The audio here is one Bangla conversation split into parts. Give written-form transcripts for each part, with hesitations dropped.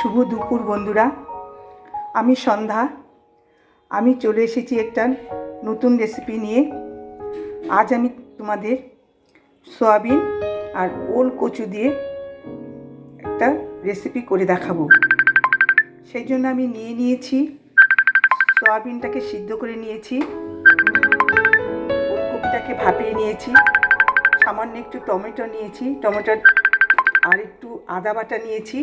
শুভ দুপুর বন্ধুরা, আমি সন্ধ্যা। আমি চলে এসেছি একটা নতুন রেসিপি নিয়ে। আজ আমি তোমাদের সয়াবিন আর ওল কচু দিয়ে একটা রেসিপি করে দেখাবো। সেই জন্য আমি নিয়েছি সয়াবিনটাকে সিদ্ধ করে নিয়েছি, ওলকপিটাকে ভাপিয়ে নিয়েছি, সামান্য একটু টমেটো নিয়েছি, টমেটোর আর একটু আদা বাটা নিয়েছি,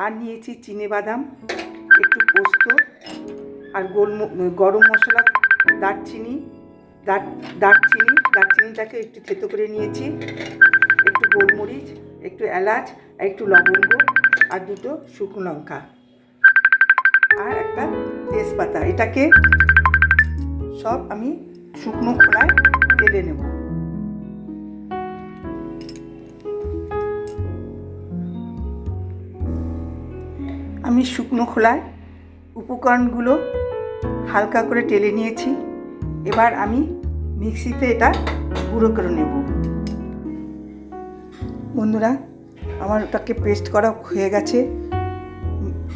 আর নিয়েছি চিনেবাদাম, একটু পোস্ত আর গরম মশলা, দারচিনিটাকে একটু থেতো করে নিয়েছি, একটু গোলমরিচ, একটু এলাচ, আর একটু লবঙ্গ, আর দুটো শুকনো লঙ্কা, আর একটা তেজপাতা। এটাকে সব আমি শুকনো খোলায় টেলে নেব। আমি শুকনো খোলায় উপকরণগুলো হালকা করে টেলে নিয়েছি। এবার আমি মিক্সিতে এটা গুঁড়ো করে নেব। বন্ধুরা, আমার ওটাকে পেস্ট করা হয়ে গেছে।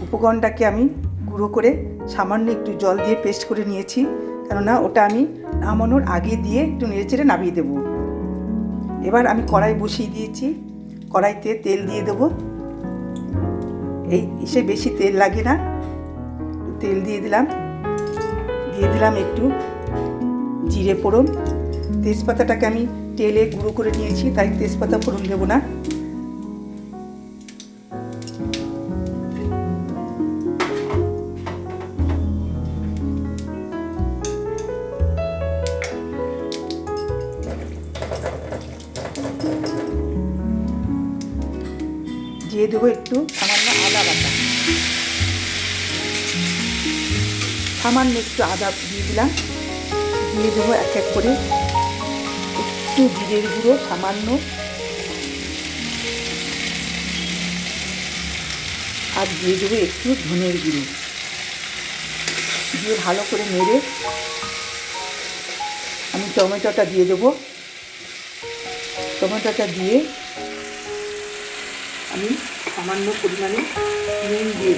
উপকরণটাকে আমি গুঁড়ো করে সামান্য একটু জল দিয়ে পেস্ট করে নিয়েছি, কেননা ওটা আমি নামানোর আগে দিয়ে একটু নেড়েচেড়ে নামিয়ে দেব। এবার আমি কড়াই বসিয়ে দিয়েছি, কড়াইতে তেল দিয়ে দেবো। এসে বেশি তেল লাগে না, তেল দিয়ে দিলাম একটু জিরে ফোড়ন। তেজপাতাটাকে আমি তেলে গুঁড়ো করে নিয়েছি, তাই তেজপাতা ফোড়ন দেবো না। দিয়ে দেবো একটু সামান্য আদা বাটা, সামান্য একটু আদা দিয়ে দিলাম। দিয়ে দেবো এক এক করে একটু জিরের গুঁড়ো সামান্য, আর দিয়ে দেবো একটু ধনের গুঁড়ো। দিয়ে ভালো করে নেড়ে আমি টমেটোটা দিয়ে দেবো। টমেটোটা দিয়ে আমি সামান্য পরিমাণে নুন দিয়ে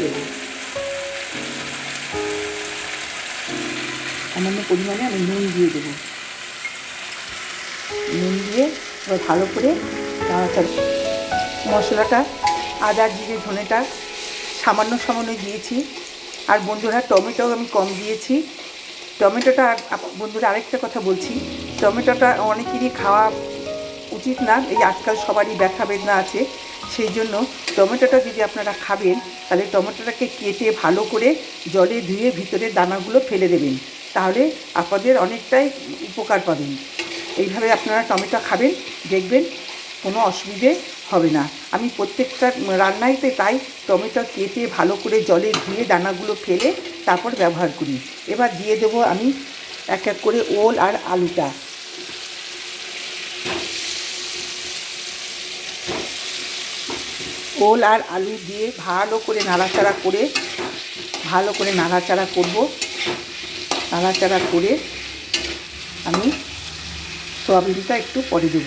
দেবো। নুন দিয়ে এবার ভালো করে মশলাটা, আদা জিরে ধনেটা সামান্য দিয়েছি। আর বন্ধুরা, টমেটো আমি কম দিয়েছি। টমেটোটা বন্ধুরা আরেকটা কথা বলছি, টমেটোটা অনেকেরই খাওয়া উচিত না। এই আজকাল সবারই ব্যথা বেদনা আছে, সেই জন্য টমেটোটা যদি আপনারা খাবেন, তাহলে টমেটোটাকে কেটে ভালো করে জলে ধুয়ে ভিতরের দানাগুলো ফেলে দেবেন, তাহলে আপনাদের অনেকটাই উপকার পাবেন। এইভাবে আপনারা টমেটো খাবেন, দেখবেন কোনো অসুবিধে হবে না। আমি প্রত্যেকটা রান্নাইতে তাই টমেটো কেটে ভালো করে জলে ধুয়ে দানাগুলো ফেলে তারপর ব্যবহার করি। এবার দিয়ে দেবো আমি এক এক করে ওল আর আলুটা। ওল আর আলু দিয়ে ভালো করে নাড়াচাড়া করব। নাড়াচাড়া করে আমি সয়াবিনটা একটু পরে দেব।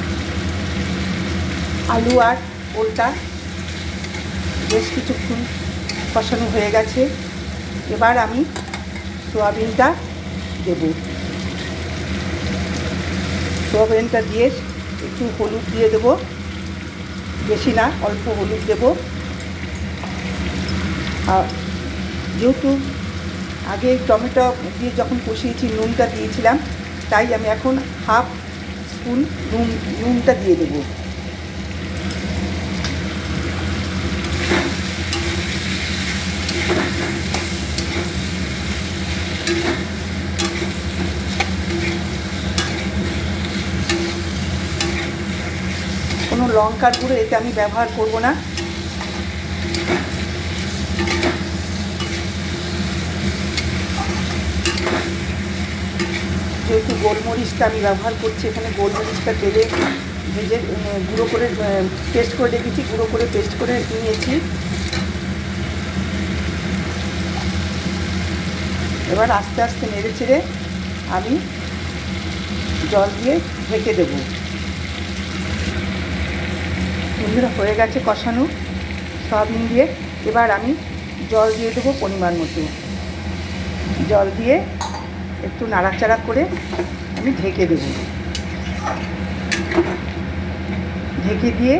আলু আর ওলটা বেশ কিছুক্ষণ কষানো হয়ে গেছে। এবার আমি সয়াবিনটা দেব। সয়াবিনটা দিয়ে একটু হলুদ দিয়ে দেবো, বেশি না, অল্প হলুদ দেব। আর যেহেতু আগে টমেটো দিয়ে যখন কষিয়েছি নুনটা দিয়েছিলাম, তাই আমি এখন হাফ স্পুন নুনটা দিয়ে দেব। কোনো লঙ্কার গুঁড়ো এতে আমি ব্যবহার করব না। যেহেতু গোলমরিচটা আমি ব্যবহার করছি, এখানে গোলমরিচটা তেলে ভেজে গুঁড়ো করে পেস্ট করে রেখেছি, পেস্ট করে নিয়েছি। এবার আস্তে আস্তে নেড়ে ছেড়ে আমি জল দিয়ে ঢেকে দেবো। বন্ধুরা, হয়ে গেছে কষানো, সয়াবিন দিয়ে এবার আমি জল দিয়ে দেবো পরিমাণ মতো। জল দিয়ে একটু নাড়াচাড়া করে আমি ঢেকে দেবো। ঢেকে দিয়ে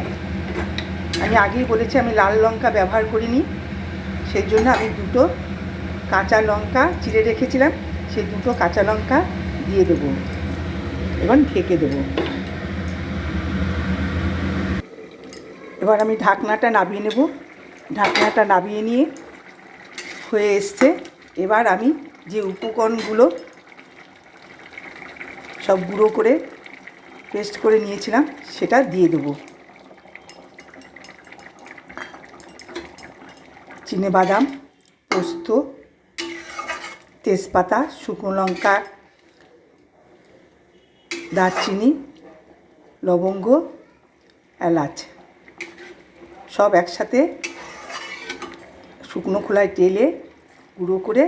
আমি আগেই বলেছি আমি লাল লঙ্কা ব্যবহার করিনি, সেই জন্য আমি 2টো কাঁচা লঙ্কা চিড়ে রেখেছিলাম, সেই 2টো কাঁচা লঙ্কা দিয়ে দেবো। এবার ঢেকে দেবো। এবার আমি ঢাকনাটা নামিয়ে নেব। ঢাকনাটা নামিয়ে নিয়ে হয়ে এসছে। এবার আমি যে উপকরণগুলো সব গুঁড়ো করে পেস্ট করে নিয়েছিলাম সেটা দিয়ে দেবো। চিনেবাদাম, পোস্ত, তেজপাতা, শুকনো লঙ্কা, দারচিনি, লবঙ্গ, এলাচ সব একসাথে শুকনো খোলায় তেলে গুঁড়ো করে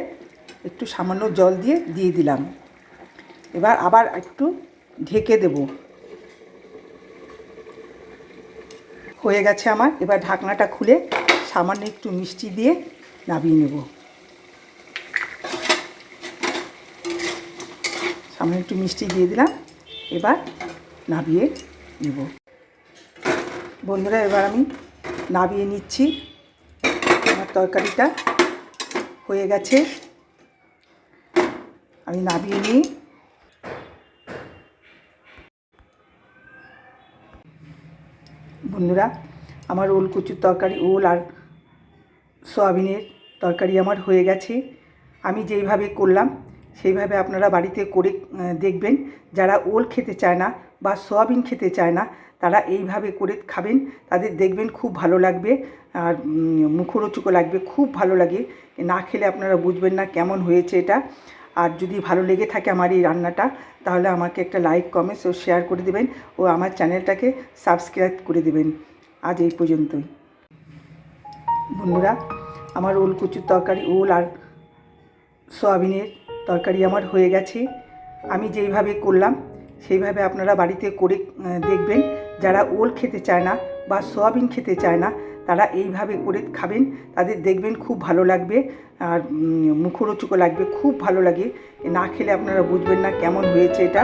একটু সামান্য জল দিয়ে দিলাম। এবার আবার একটু ঢেকে দেব। হয়ে গেছে আমার। এবার ঢাকনাটা খুলে সামান্য একটু মিষ্টি দিয়ে নামিয়ে নেব। সামান্য একটু মিষ্টি দিয়ে দিলাম। এবার নামিয়ে নেব। বন্ধুরা, এবার আমি নামিয়ে নিচ্ছি। আমার তরকারিটা হয়ে গেছে। আমি নামিয়ে নিই। বন্ধুরা, আমার ওল কচুর তরকারি, ওল আর সয়াবিনের তরকারি আমার হয়ে গেছে। আমি যেইভাবে করলাম সেইভাবে আপনারা বাড়িতে করে দেখবেন। যারা ওল খেতে চায় না বা সয়াবিন খেতে চায় না তারা এইভাবে করে খাবেন, তাদের দেখবেন খুব ভালো লাগবে আর মুখরোচকও লাগবে, খুব ভালো লাগে। না খেলে আপনারা বুঝবেন না কেমন হয়েছে এটা। আর যদি ভালো লেগে থাকে আমার এই রান্নাটা, তাহলে আমাকে একটা লাইক, কমেন্টস ও শেয়ার করে দেবেন ও আমার চ্যানেলটাকে সাবস্ক্রাইব করে দেবেন। আজ এই পর্যন্তই। বন্ধুরা, আমার ওল কচুর তরকারি, ওল আর সয়াবিনের তরকারি আমার হয়ে গেছে। আমি যেইভাবে করলাম সেইভাবে আপনারা বাড়িতে করে দেখবেন। যারা ওল খেতে চায় না বা সয়াবিন খেতে চায় না তারা এইভাবে করে খাবেন, তাদের দেখবেন খুব ভালো লাগবে আর মুখরোচকও লাগবে, খুব ভালো লাগে। না খেলে আপনারা বুঝবেন না কেমন হয়েছে এটা।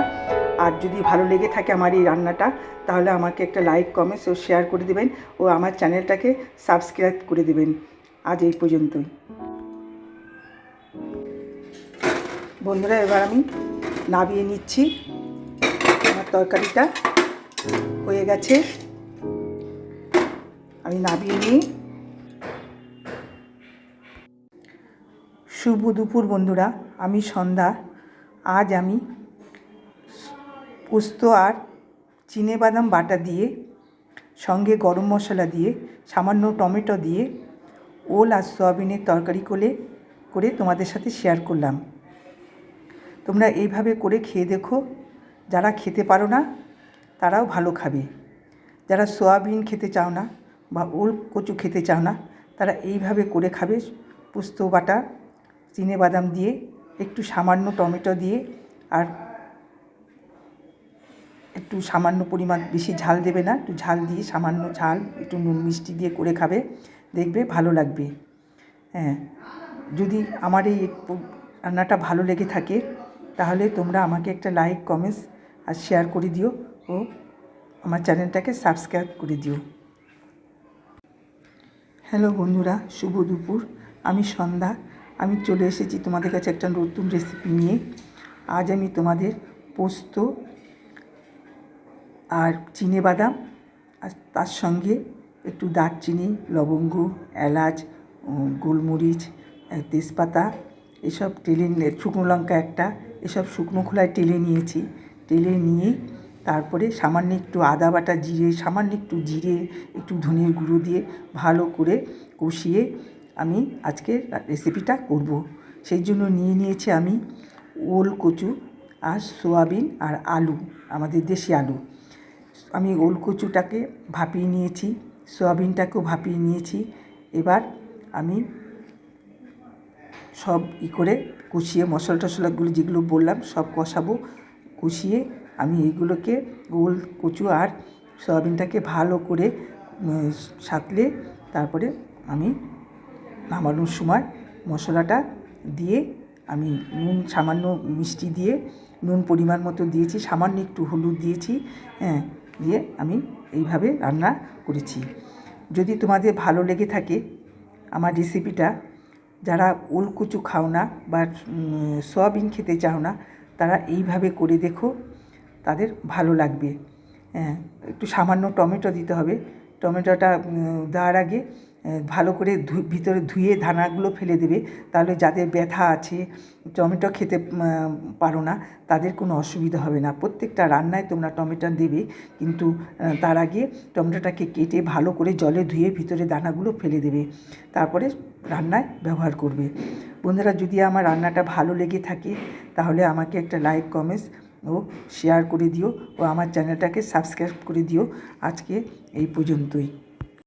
আর যদি ভালো লেগে থাকে আমার এই রান্নাটা, তাহলে আমাকে একটা লাইক, কমেন্টস ও শেয়ার করে দেবেন ও আমার চ্যানেলটাকে সাবস্ক্রাইব করে দেবেন। আজ এই পর্যন্তই। বন্ধুরা, এবার আমি নামিয়ে নিচ্ছি। আমার তরকারিটা হয়ে গেছে। আমি নামিয়ে নিই। শুভ দুপুর বন্ধুরা, আমি সন্ধ্যা। আজ আমি পোস্ত আর চিনেবাদাম বাটা দিয়ে, সঙ্গে গরম মশলা দিয়ে, সামান্য টমেটো দিয়ে ওল আর সয়াবিনের তরকারি করে তোমাদের সাথে শেয়ার করলাম। তোমরা এইভাবে করে খেয়ে দেখো। যারা খেতে পারো না তারাও ভালো খাবে। যারা সয়াবিন খেতে চাও না বা ওল কচু খেতে চাও না তারা এইভাবে করে খাবে। পোস্ত বাটা, চিনেবাদাম দিয়ে, একটু সামান্য টমেটো দিয়ে আর একটু সামান্য পরিমাণ, বেশি ঝাল দেবে না, একটু ঝাল দিয়ে, সামান্য ঝাল, একটু নুন মিষ্টি দিয়ে করে খাবে, দেখবে ভালো লাগবে। হ্যাঁ, যদি আমার এই রান্নাটা ভালো লেগে থাকে তাহলে তোমরা আমাকে একটা লাইক, কমেন্টস আর শেয়ার করে দিও ও আমার চ্যানেলটাকে সাবস্ক্রাইব করে দিও। হ্যালো বন্ধুরা, শুভ দুপুর। আমি সন্ধ্যা। আমি চলে এসেছি তোমাদের কাছে একটা নতুন রেসিপি নিয়ে। আজ আমি তোমাদের পোস্ত আর চিনেবাদাম আর তার সঙ্গে একটু দারচিনি, লবঙ্গ, এলাচ, গোলমরিচ, তেজপাতা এসব টেলে, শুকনো লঙ্কা একটা, এসব শুকনো খোলায় টেলে নিয়েছি। টেলে নিয়ে তারপরে সামান্য একটু আদা বাটা, সামান্য একটু জিরে, একটু ধনের গুঁড়ো দিয়ে ভালো করে কষিয়ে আমি আজকে রেসিপিটা করব। সেই জন্য নিয়েছি আমি ওল কচু আর সয়াবিন আর আলু, আমাদের দেশি আলু। আমি ওল কচুটাকে ভাপিয়ে নিয়েছি, সয়াবিনটাকেও ভাপিয়ে নিয়েছি। এবার আমি সব করে কষিয়ে, মশলা টশলাগুলো যেগুলো বললাম সব কষাবো। কষিয়ে আমি এইগুলোকে, ওল কচু আর সয়াবিনটাকে ভালো করে সাঁতলে তারপরে আমি নামানোর সময় মশলাটা দিয়ে আমি নুন, সামান্য মিষ্টি দিয়ে নুন পরিমাণ মতো দিয়েছি, সামান্য একটু হলুদ দিয়েছি, হ্যাঁ, দিয়ে আমি এইভাবে রান্না করেছি। যদি তোমাদের ভালো লেগে থাকে আমার রেসিপিটা, যারা ওলকুচু খাও না বা সয়াবিন খেতে চাও না, তারা এইভাবে করে দেখো, তাদের ভালো লাগবে। হ্যাঁ, একটু সামান্য টমেটো দিতে হবে। টমেটোটা দেওয়ার আগে ভালো করে ভিতরে ধুয়ে দানাগুলো ফেলে দেবে, তাহলে যাদের ব্যথা আছে, টমেটো খেতে পারো না, তাদের কোনো অসুবিধা হবে না। প্রত্যেকটা রান্নায় তোমরা টমেটো দেবে, কিন্তু তার আগে টমেটোটাকে কেটে ভালো করে জলে ধুয়ে ভিতরে দানাগুলো ফেলে দেবে, তারপরে রান্নায় ব্যবহার করবে। বন্ধুরা, যদি আমার রান্নাটা ভালো লেগে থাকে তাহলে আমাকে একটা লাইক, কমেন্টস ও শেয়ার করে দিও, ও আমার চ্যানেলটাকে সাবস্ক্রাইব করে দিও। আজকে এই পর্যন্তই।